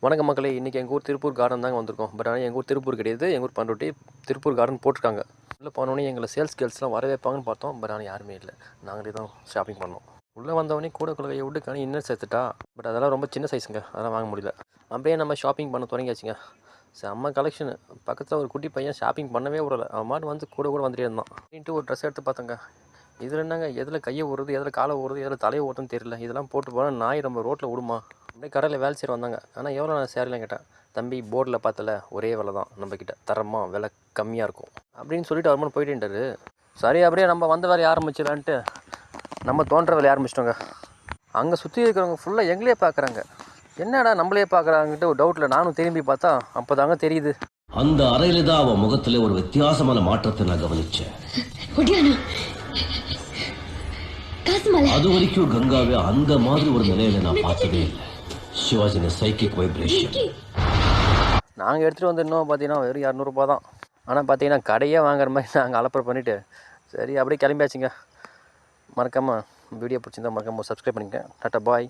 வணக்கம் மக்களே, இன்றைக்கி எங்கள் ஊர் திருப்பூர் கார்டன் தாங்க வந்திருக்கோம். பட் ஆனால் எங்கள் ஊர் திருப்பூர் கிடையாது, எங்கள் ஊர் பண்ருட்டி திருப்பூர் கார்டன் போட்டிருக்காங்க. உள்ளே போனோடனே எங்களை சேல்ஸ் கேர்ள்ஸ்லாம் வர வைப்பாங்கன்னு பார்த்தோம். பட் ஆனால் யாருமே இல்லை. நாங்களே தான் ஷாப்பிங் பண்ணோம். உள்ளே வந்தவொடனே கூட கையை விட்டுக்கான இன்னும் சேர்த்துட்டா. பட் அதெல்லாம் ரொம்ப சின்ன சைஸுங்க, அதெல்லாம் வாங்க முடியல. அப்படியே நம்ம ஷாப்பிங் பண்ண தொடங்கியாச்சுங்க. செம்ம கலெக்ஷனு. பக்கத்தில் ஒரு குட்டி பையன் ஷாப்பிங் பண்ணவே விடலை. அவன் மாட்டு வந்து கூட வந்துட்டே இருந்தான். அப்படின்ட்டு ஒரு ட்ரெஸ் எடுத்து பார்த்தோங்க. இதில் என்னங்க, எதில் கையை ஓடுறது, எதில் காலை ஓடுறது, எதில் தலையை ஓடுறதுன்னு தெரியல. இதெல்லாம் போட்டு போனால் நாய் நம்ம ரோட்டில் விடுமா? அப்படியே கடையில் வேலை செய்கிற வந்தாங்க. ஆனால் எவ்வளோ நான் சேரலாம் கேட்டேன். தம்பி, போர்டில் பார்த்தல ஒரே விலை தான், நம்மக்கிட்ட தரமாக விலை கம்மியாக இருக்கும் அப்படின்னு சொல்லிட்டு அவர் மட்டும் போயிட்டேன்ட்டாரு. சரி, அப்படியே நம்ம வந்த வேலையை ஆரம்பிச்சிடலான்ட்டு நம்ம தோன்ற வேலையை ஆரம்பிச்சிட்டோங்க. அங்கே சுற்றி இருக்கிறவங்க ஃபுல்லாக எங்களே பார்க்குறாங்க. என்னடா நம்மளே பார்க்குறாங்கன்ட்டு ஒரு டவுட்டில் நானும் திரும்பி பார்த்தா அப்போ தாங்க தெரியுது. அந்த அறையில தான் அவன் முகத்துல ஒரு வித்தியாசமான மாற்றத்தை நான் கவனிச்சேன். அது வரைக்கும் கங்காவே அந்த மாதிரி ஒரு நிலையில நான் பார்த்ததே இல்லை. சிவாஜின சைக்கிக் வைப்ரேஷன். நாங்கள் எடுத்துகிட்டு வந்து இன்னும் பார்த்தீங்கன்னா வெறும் 200 தான். ஆனால் பார்த்தீங்கன்னா கடையே வாங்குற மாதிரி நாங்கள் அலப்பறை பண்ணிவிட்டு சரி அப்படியே கிளம்பியாச்சுங்க. மறக்காமல் வீடியோ பிடிச்சிருந்தா மறக்காமல் சப்ஸ்கிரைப் பண்ணிக்கங்க. டாட்டா பாய்.